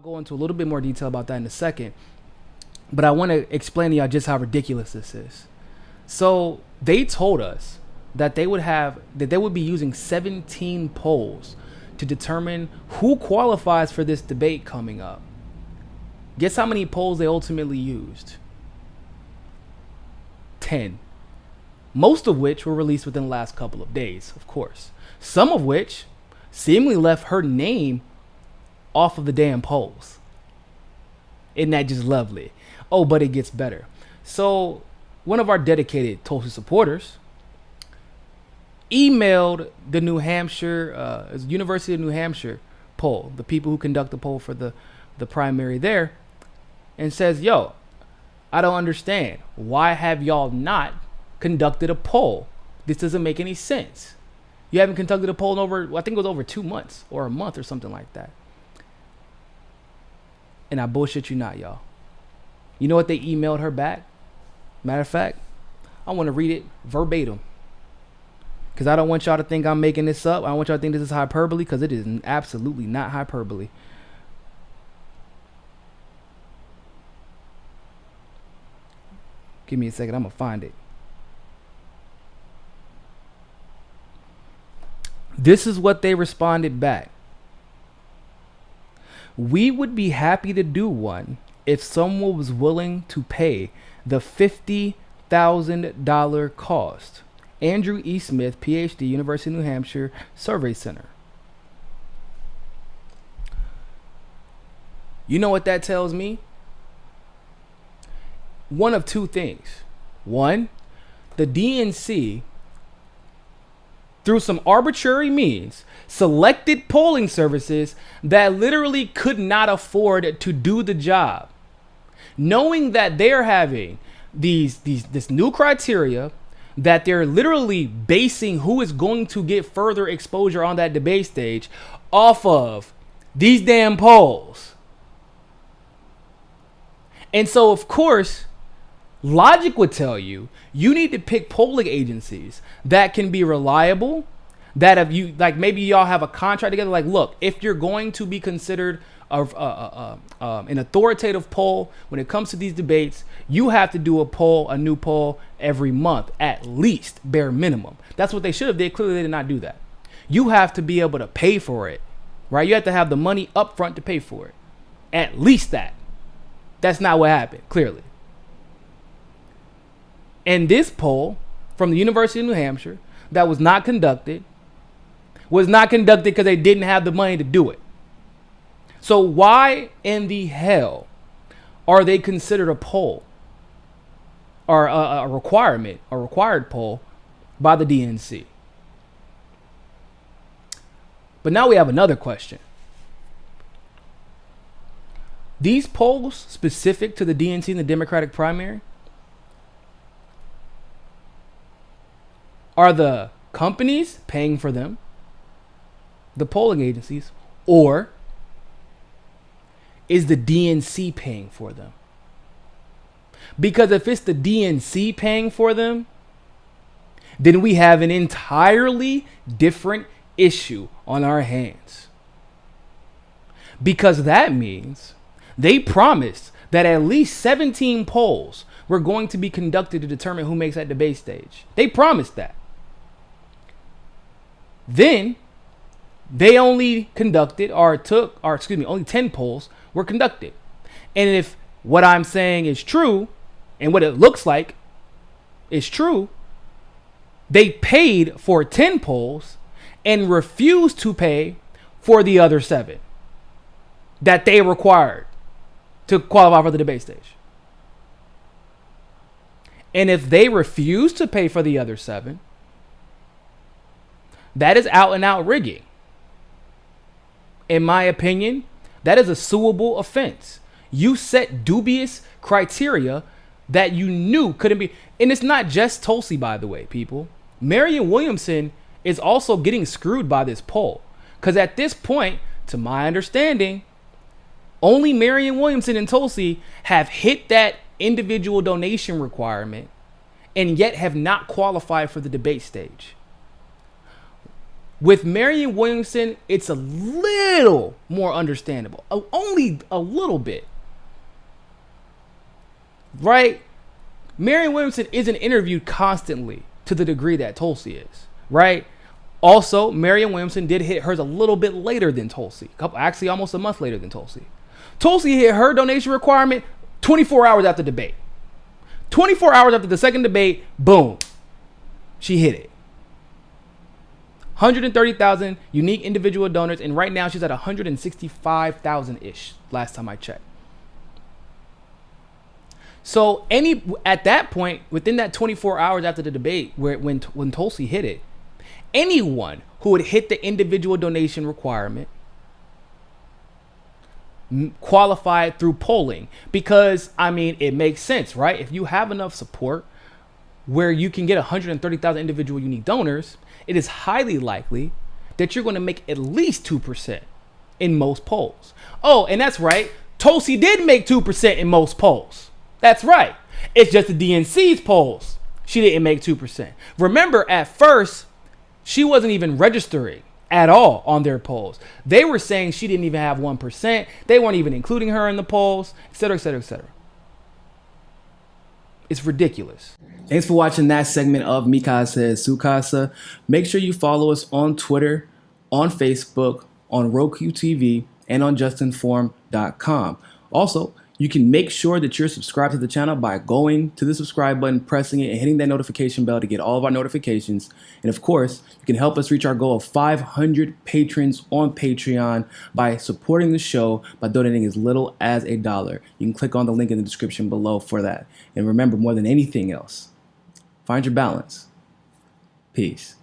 go into a little bit more detail about that in a second, but I want to explain to y'all just how ridiculous this is. So they told us that they would be using 17 polls to determine who qualifies for this debate coming up. Guess how many polls they ultimately used? 10. Most of which were released within the last couple of days, of course. Some of which seemingly left her name off of the damn polls. Isn't that just lovely? Oh, but it gets better. So one of our dedicated Tulsi supporters emailed the New Hampshire, University of New Hampshire poll, the people who conduct the poll for the primary there, and says, yo, I don't understand. Why have y'all not conducted a poll? This doesn't make any sense. You haven't conducted a poll in over, I think it was over 2 months or a month or something like that. And I bullshit you not, y'all. You know what they emailed her back? Matter of fact, I want to read it verbatim, because I don't want y'all to think I'm making this up. I don't want y'all to think this is hyperbole, because it is absolutely not hyperbole. Give me a second. I'm going to find it. This is what they responded back. We would be happy to do one if someone was willing to pay the $50,000 cost. Andrew E. Smith, PhD, University of New Hampshire Survey Center. You know what that tells me? One of two things. One, the DNC, through some arbitrary means, selected polling services that literally could not afford to do the job, knowing that they're having this new criteria, that they're literally basing who is going to get further exposure on that debate stage off of these damn polls. And so, of course, logic would tell you, you need to pick polling agencies that can be reliable, that if you, like, maybe y'all have a contract together, like, look, if you're going to be considered an authoritative poll when it comes to these debates, you have to do a new poll every month, at least, bare minimum. That's what they should have did. Clearly, they did not do that. You have to be able to pay for it, right? You have to have the money up front to pay for it. At least that. That's not what happened, clearly. And this poll from the University of New Hampshire that was not conducted because they didn't have the money to do it. So why in the hell are they considered a poll or a required poll by the DNC? But now we have another question. These polls specific to the DNC and the Democratic primary, are the companies paying for them, the polling agencies, or is the DNC paying for them? Because if it's the DNC paying for them, then we have an entirely different issue on our hands. Because that means they promised that at least 17 polls were going to be conducted to determine who makes that debate stage. They promised that. Then they only conducted only 10 polls were conducted. And if what I'm saying is true, and what it looks like is true, they paid for 10 polls and refused to pay for the other 7 that they required to qualify for the debate stage. And if they refuse to pay for the other 7, that is out and out rigging. In my opinion, that is a suable offense. You set dubious criteria that you knew couldn't be. And it's not just Tulsi, by the way, people. Marianne Williamson is also getting screwed by this poll. Because at this point, to my understanding, only Marianne Williamson and Tulsi have hit that individual donation requirement and yet have not qualified for the debate stage. With Marianne Williamson, it's a little more understandable. Only a little bit. Right? Marianne Williamson isn't interviewed constantly to the degree that Tulsi is. Right? Also, Marianne Williamson did hit hers a little bit later than Tulsi. Actually, almost a month later than Tulsi. Tulsi hit her donation requirement 24 hours after debate. 24 hours after the second debate, boom. She hit it. 130,000 unique individual donors, and right now she's at 165,000-ish last time I checked. So at that point, within that 24 hours after the debate, when Tulsi hit it, anyone who would hit the individual donation requirement qualified through polling, because I mean, it makes sense, right? If you have enough support where you can get 130,000 individual unique donors, it is highly likely that you're going to make at least 2% in most polls. Oh, and that's right. Tulsi did make 2% in most polls. That's right. It's just the DNC's polls she didn't make 2%. Remember, at first, she wasn't even registering at all on their polls. They were saying she didn't even have 1%. They weren't even including her in the polls, et cetera, et cetera, et cetera. It's ridiculous. Thanks for watching that segment of Mi Casa es Su Casa. Make sure you follow us on Twitter, on Facebook, on Roku TV, and on JustNForm.com. Also, you can make sure that you're subscribed to the channel by going to the subscribe button, pressing it, and hitting that notification bell to get all of our notifications. And of course, you can help us reach our goal of 500 patrons on Patreon by supporting the show by donating as little as $1. You can click on the link in the description below for that. And remember, more than anything else, find your balance. Peace.